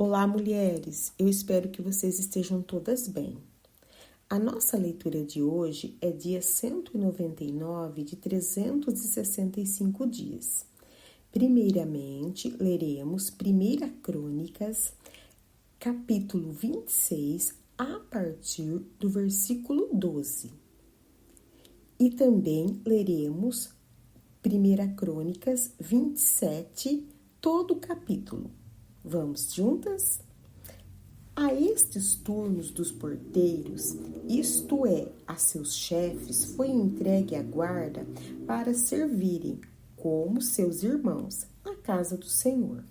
Olá, mulheres! Eu espero que vocês estejam todas bem. A nossa leitura de hoje é dia 199 de 365 dias. Primeiramente, leremos 1 Crônicas, capítulo 26, a partir do versículo 12. E também leremos 1 Crônicas 27, todo o capítulo. Vamos juntas? A estes turnos dos porteiros, isto é, a seus chefes, foi entregue a guarda para servirem, como seus irmãos, na casa do Senhor.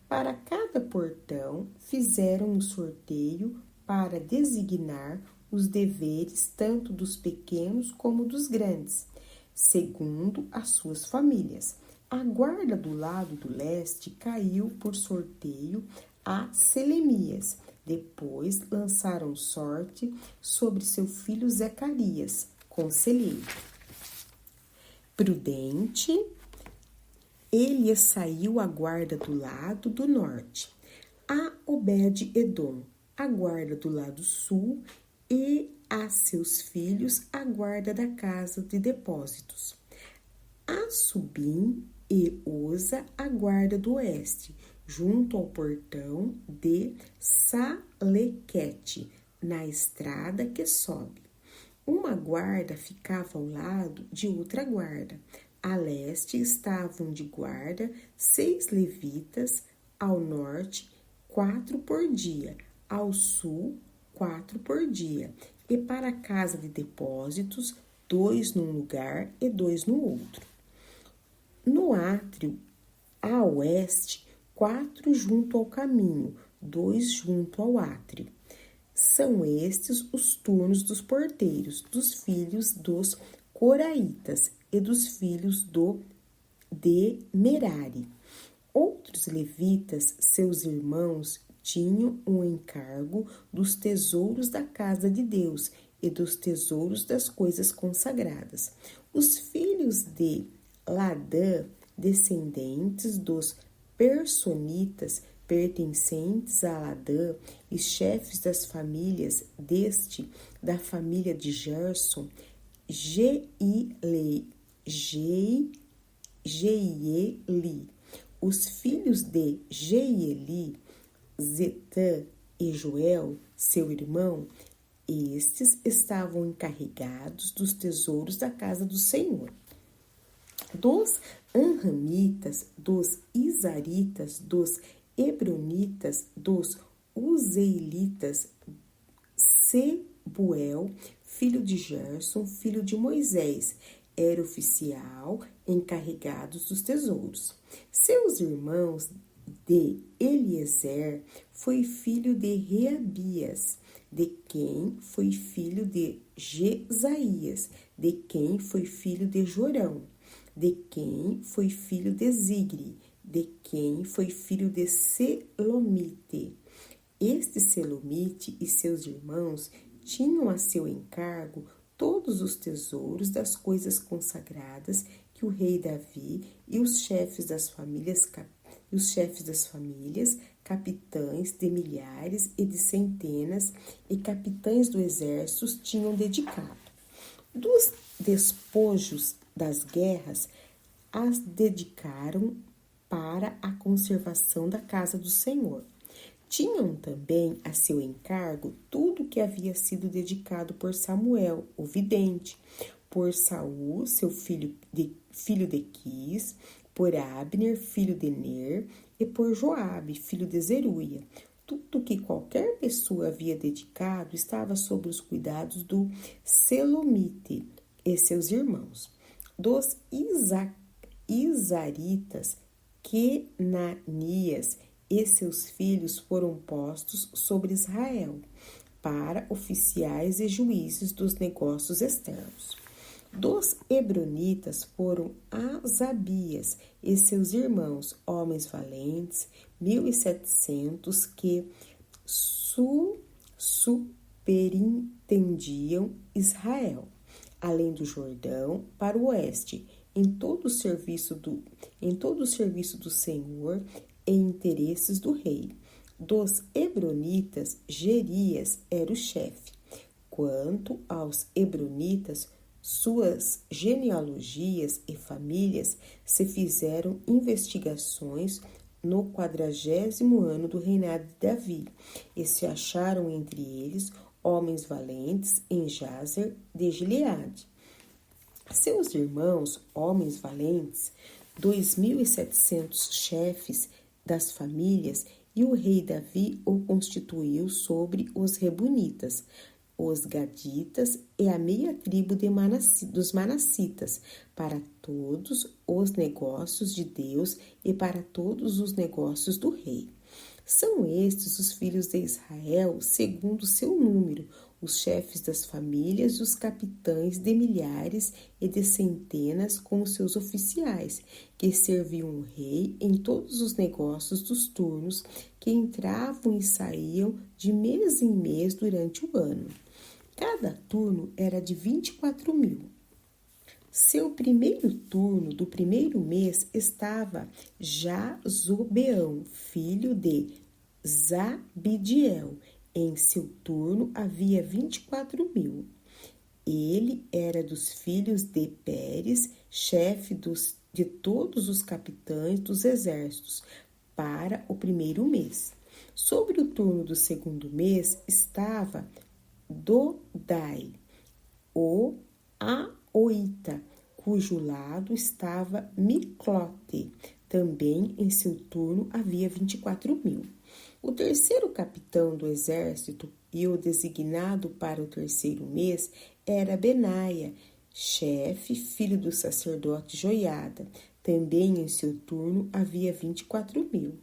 Para cada portão fizeram um sorteio para designar os deveres tanto dos pequenos como dos grandes, segundo as suas famílias. A guarda do lado do leste caiu por sorteio a Selemias. Depois lançaram sorte sobre seu filho Zacarias, conselheiro. Prudente, ele saiu à guarda do lado do norte. A Obed-edom, a guarda do lado sul, e a seus filhos a guarda da casa de depósitos. A Subim e Uza a guarda do oeste, junto ao portão de Salequete, na estrada que sobe. Uma guarda ficava ao lado de outra guarda. A leste estavam de guarda 6 levitas, ao norte 4 por dia, ao sul 4 por dia, e para a casa de depósitos 2 num lugar e 2 no outro. No átrio, a oeste, 4 junto ao caminho, 2 junto ao átrio. São estes os turnos dos porteiros, dos filhos dos coraitas e dos filhos de Merari. Outros levitas, seus irmãos, tinham um encargo dos tesouros da casa de Deus e dos tesouros das coisas consagradas. Os filhos de Ladã, descendentes dos Personitas, pertencentes a Ladã, e chefes das famílias da família de Gerson, Jeieli. Os filhos de Jeieli, Zetã e Joel, seu irmão, estes estavam encarregados dos tesouros da casa do Senhor. Dos Anramitas, dos Izaritas, dos Hebronitas, dos Uzeelitas, Sebuel, filho de Gerson, filho de Moisés, era oficial encarregado dos tesouros. Seus irmãos de Eliezer foi filho de Reabias, de quem foi filho de Jesaías, de quem foi filho de Jorão, de quem foi filho de Zigri, de quem foi filho de Selomite. Este Selomite e seus irmãos tinham a seu encargo todos os tesouros das coisas consagradas que o rei Davi e os chefes das famílias, capitães de milhares e de centenas e capitães do exército tinham dedicado. Dos despojos das guerras, as dedicaram para a conservação da casa do Senhor. Tinham também a seu encargo tudo que havia sido dedicado por Samuel, o vidente, por Saul, seu filho de Quis, por Abner, filho de Ner, e por Joabe, filho de Zeruia. Tudo que qualquer pessoa havia dedicado estava sob os cuidados do Selomite e seus irmãos. Dos Izaritas, Quenanias e seus filhos foram postos sobre Israel, para oficiais e juízes dos negócios externos. Dos Hebronitas foram Asabias e seus irmãos, homens valentes, 1.700, que superintendiam Israel, além do Jordão, para o oeste, em todo o serviço do Senhor e interesses do rei. Dos Hebronitas, Gerias era o chefe. Quanto aos Hebronitas, suas genealogias e famílias se fizeram investigações no 40º ano do reinado de Davi, e se acharam entre eles homens valentes em Jazer de Gileade. Seus irmãos, homens valentes, 2.700 chefes das famílias, e o rei Davi o constituiu sobre os Rebunitas, os Gaditas e a meia tribo dos Manassitas, para todos os negócios de Deus e para todos os negócios do rei. São estes os filhos de Israel, segundo seu número, os chefes das famílias e os capitães de milhares e de centenas com os seus oficiais, que serviam o rei em todos os negócios dos turnos, que entravam e saíam de mês em mês durante o ano. Cada turno era de 24.000. Seu primeiro turno do primeiro mês estava Jazobeão, filho de Zabidiel. Em seu turno havia 24.000. Ele era dos filhos de Pérez, chefe de todos os capitães dos exércitos, para o primeiro mês. Sobre o turno do segundo mês estava Dodai, o Aoita, cujo lado estava Miclote. Também em seu turno havia 24.000. O terceiro capitão do exército e o designado para o terceiro mês era Benaia, chefe, filho do sacerdote Joiada. Também em seu turno havia 24.000.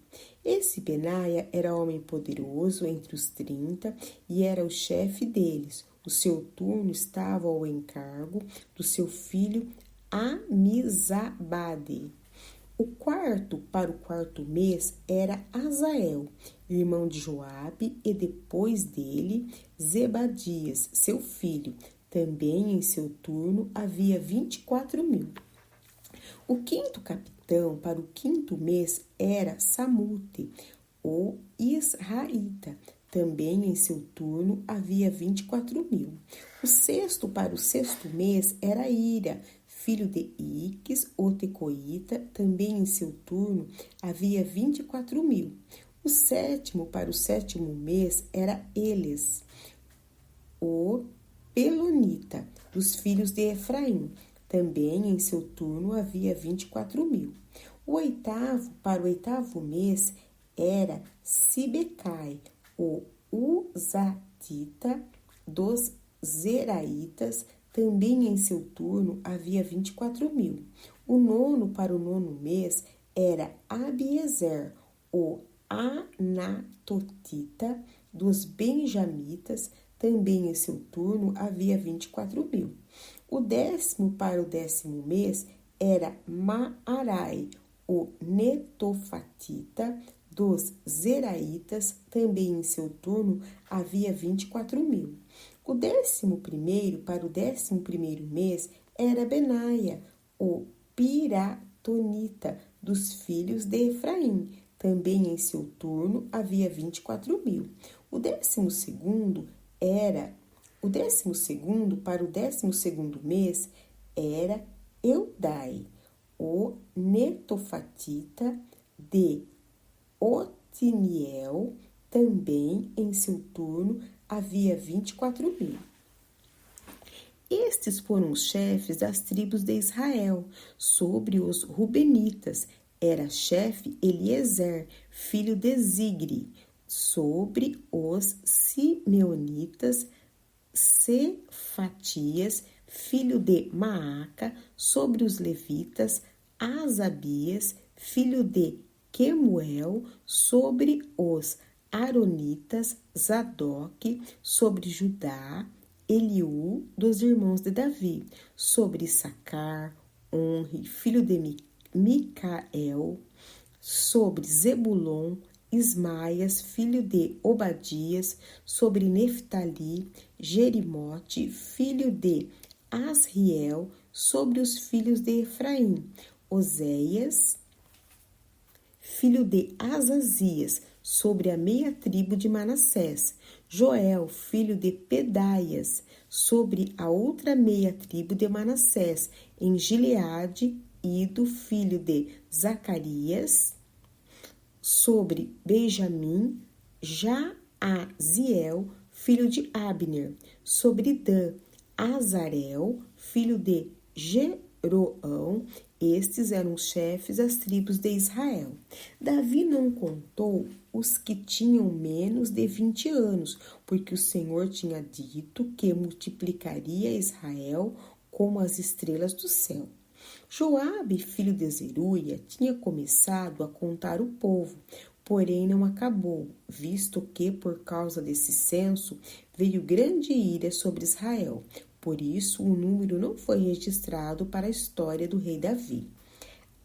Esse Benaia era homem poderoso entre os 30 e era o chefe deles. O seu turno estava ao encargo do seu filho Amizabade. Para o quarto mês era Azael, irmão de Joabe, e depois dele Zebadias, seu filho. Também em seu turno havia 24.000. O quinto capitão para o quinto mês era Samute, o Israelita. Também em seu turno havia 24.000. O sexto para o sexto mês era Ira, filho de Iques, o Tecoíta. Também em seu turno havia 24.000. O sétimo para o sétimo mês era Eles, o Pelonita, dos filhos de Efraim. Também em seu turno havia 24.000. O oitavo para o oitavo mês era Sibecai, o Uzatita, dos Zeraitas. Também em seu turno havia 24.000. O nono para o nono mês era Abiezer, o Anatotita, dos Benjamitas. Também em seu turno havia 24.000. O décimo para o décimo mês era Maarai, o Netofatita, dos Zeraitas. Também em seu turno havia 24.000. O 11º para o 11º mês era Benaia, o Piratonita, dos filhos de Efraim. Também em seu turno havia 24.000. O 12º para o 12º mês era Eudai, o Netofatita, de Otiniel. Também em seu turno havia 24.000. Estes foram os chefes das tribos de Israel. Sobre os Rubenitas era chefe Eliezer, filho de Zigri. Sobre os Simeonitas, Cefatias, filho de Maaca. Sobre os levitas, Asabias, filho de Quemuel. Sobre os Aronitas, Zadok. Sobre Judá, Eliú, dos irmãos de Davi. Sobre Issacar, Onri, filho de Micael. Sobre Zebulon, Ismaias, filho de Obadias. Sobre Neftali, Jerimote, filho de Asriel. Sobre os filhos de Efraim, Oséias, filho de Azazias. sobre a meia tribo de Manassés, Joel, filho de Pedaias, sobre a outra meia tribo de Manassés, em Gileade, Ido, filho de Zacarias, sobre Benjamim, Jaaziel, filho de Abner, sobre Dan, Azarel, filho de Jeroão. Estes eram os chefes das tribos de Israel. Davi não contou os que tinham menos de 20 anos, porque o Senhor tinha dito que multiplicaria Israel como as estrelas do céu. Joabe, filho de Zeruia, tinha começado a contar o povo, porém não acabou, visto que, por causa desse censo, veio grande ira sobre Israel. Por isso, o número não foi registrado para a história do rei Davi.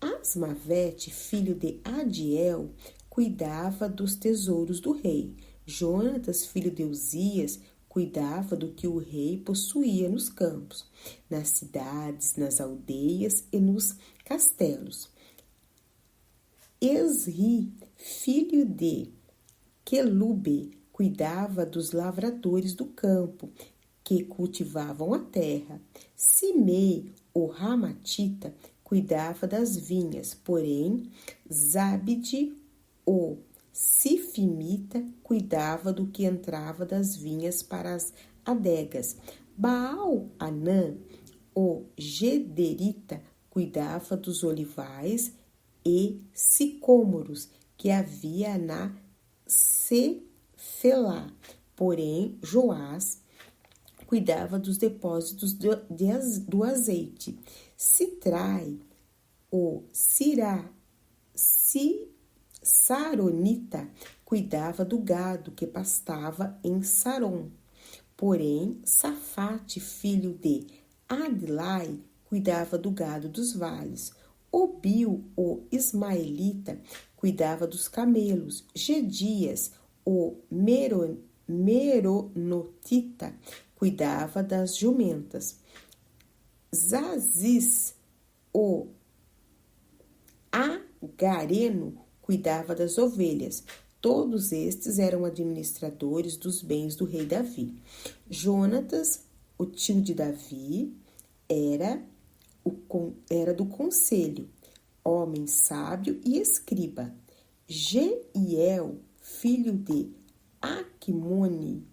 Asmavete, filho de Adiel, cuidava dos tesouros do rei. Jonatas, filho de Uzias, cuidava do que o rei possuía nos campos, nas cidades, nas aldeias e nos castelos. Esri, filho de Quelube, cuidava dos lavradores do campo, que cultivavam a terra. Simei, o Ramatita, cuidava das vinhas, porém Zabde, o Sifimita, cuidava do que entrava das vinhas para as adegas. Baal-Anã, o Gederita, cuidava dos olivais e sicômoros que havia na Cefelá. Porém, Joás cuidava dos depósitos do azeite. Sitrai, o Saronita, cuidava do gado que pastava em Saron. Porém, Safate, filho de Adlai, cuidava do gado dos vales. Obil, o ismaelita, cuidava dos camelos. Gedias, o meronotita, cuidava das jumentas. Zazis, o agareno, cuidava das ovelhas. Todos estes eram administradores dos bens do rei Davi. Jonatas, o tio de Davi, era do conselho, homem sábio e escriba. Jeiel, filho de Aquimone,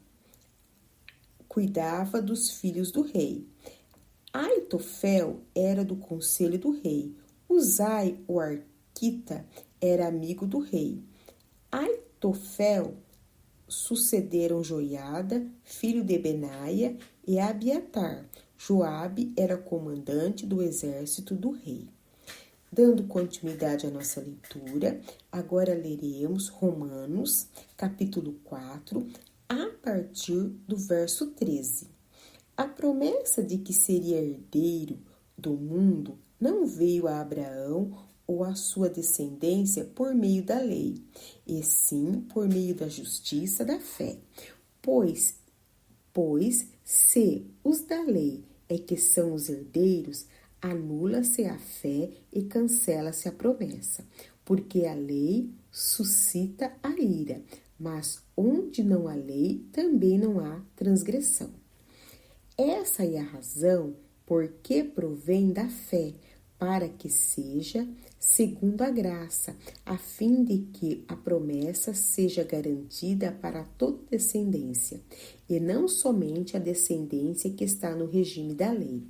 cuidava dos filhos do rei. Aitofel era do conselho do rei. Uzai, o arquita, era amigo do rei. Aitofel sucederam Joiada, filho de Benaia, e Abiatar. Joabe era comandante do exército do rei. Dando continuidade à nossa leitura, agora leremos Romanos, capítulo 4, a partir do verso 13. A promessa de que seria herdeiro do mundo não veio a Abraão ou a sua descendência por meio da lei, e sim por meio da justiça da fé. Pois se os da lei é que são os herdeiros, anula-se a fé e cancela-se a promessa, porque a lei suscita a ira, mas onde não há lei, também não há transgressão. Essa é a razão por que provém da fé, para que seja segundo a graça, a fim de que a promessa seja garantida para toda descendência, e não somente a descendência que está no regime da lei,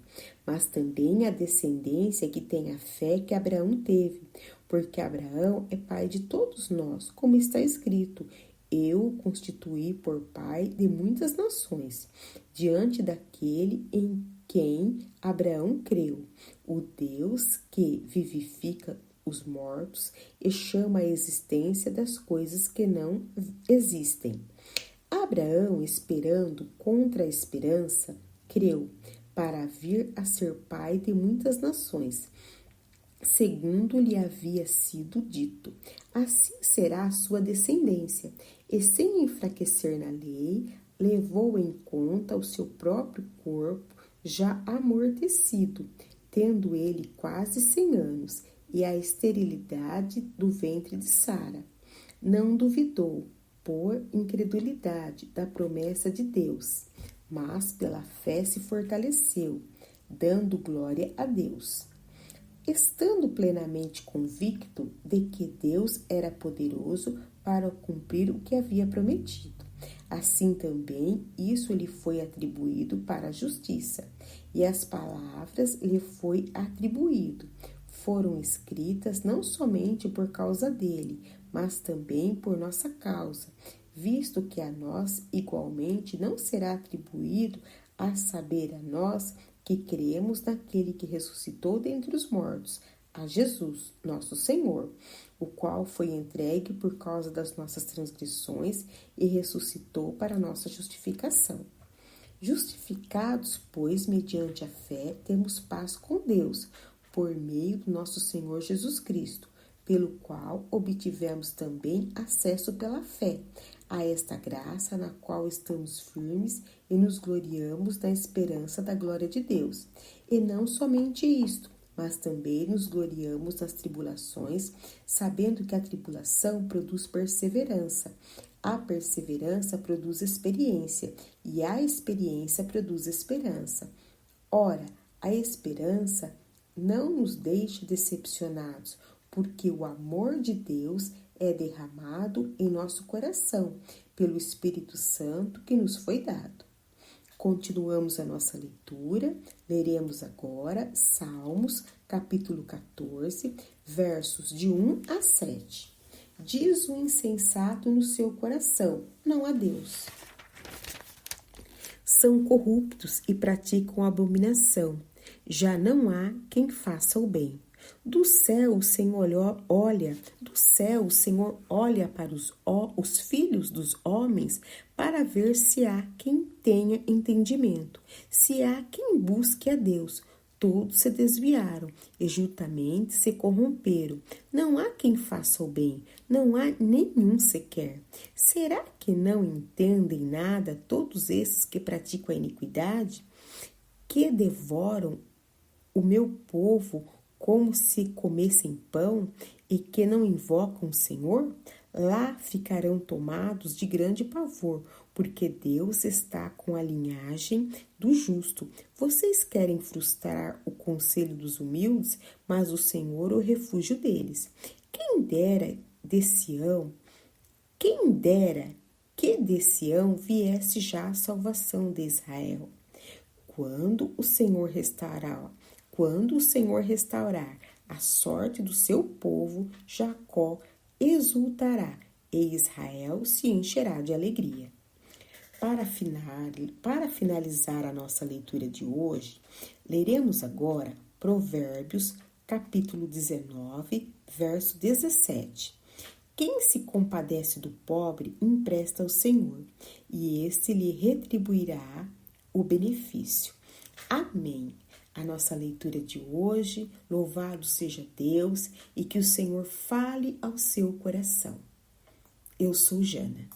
mas também a descendência que tem a fé que Abraão teve, porque Abraão é pai de todos nós, como está escrito: eu o constituí por pai de muitas nações, diante daquele em quem Abraão creu, o Deus que vivifica os mortos e chama a existência das coisas que não existem. Abraão, esperando contra a esperança, creu, para vir a ser pai de muitas nações, segundo lhe havia sido dito: assim será a sua descendência. E sem enfraquecer na lei, levou em conta o seu próprio corpo já amortecido, tendo ele quase 100 anos, e a esterilidade do ventre de Sara. Não duvidou, por incredulidade, da promessa de Deus, mas pela fé se fortaleceu, dando glória a Deus, estando plenamente convicto de que Deus era poderoso para cumprir o que havia prometido. Assim também isso lhe foi atribuído para a justiça, e as palavras lhe foi atribuído. Foram escritas não somente por causa dele, mas também por nossa causa, visto que a nós igualmente não será atribuído, a saber, a nós que cremos naquele que ressuscitou dentre os mortos, a Jesus, nosso Senhor, o qual foi entregue por causa das nossas transgressões e ressuscitou para nossa justificação. Justificados, pois, mediante a fé, temos paz com Deus, por meio do nosso Senhor Jesus Cristo, pelo qual obtivemos também acesso pela fé a esta graça na qual estamos firmes e nos gloriamos na esperança da glória de Deus. E não somente isto, mas também nos gloriamos nas tribulações, sabendo que a tribulação produz perseverança. A perseverança produz experiência, e a experiência produz esperança. Ora, a esperança não nos deixa decepcionados, porque o amor de Deus é derramado em nosso coração pelo Espírito Santo que nos foi dado. Continuamos a nossa leitura, leremos agora Salmos, capítulo 14, versos de 1 a 7. Diz o insensato no seu coração, não há Deus. São corruptos e praticam abominação, já não há quem faça o bem. Do céu o Senhor olha para os filhos dos homens para ver se há quem tenha entendimento, se há quem busque a Deus. Todos se desviaram e juntamente se corromperam. Não há quem faça o bem, não há nenhum sequer. Será que não entendem nada todos esses que praticam a iniquidade, que devoram o meu povo como se comessem pão e que não invocam o Senhor? Lá ficarão tomados de grande pavor, porque Deus está com a linhagem do justo. Vocês querem frustrar o conselho dos humildes, mas o Senhor é o refúgio deles. Quem dera que de Sião viesse já a salvação de Israel. Quando o Senhor restaurar a sorte do seu povo, Jacó exultará e Israel se encherá de alegria. Para finalizar a nossa leitura de hoje, leremos agora Provérbios, capítulo 19, verso 17. Quem se compadece do pobre empresta ao Senhor, e este lhe retribuirá o benefício. Amém. A nossa leitura de hoje, louvado seja Deus e que o Senhor fale ao seu coração. Eu sou Jana.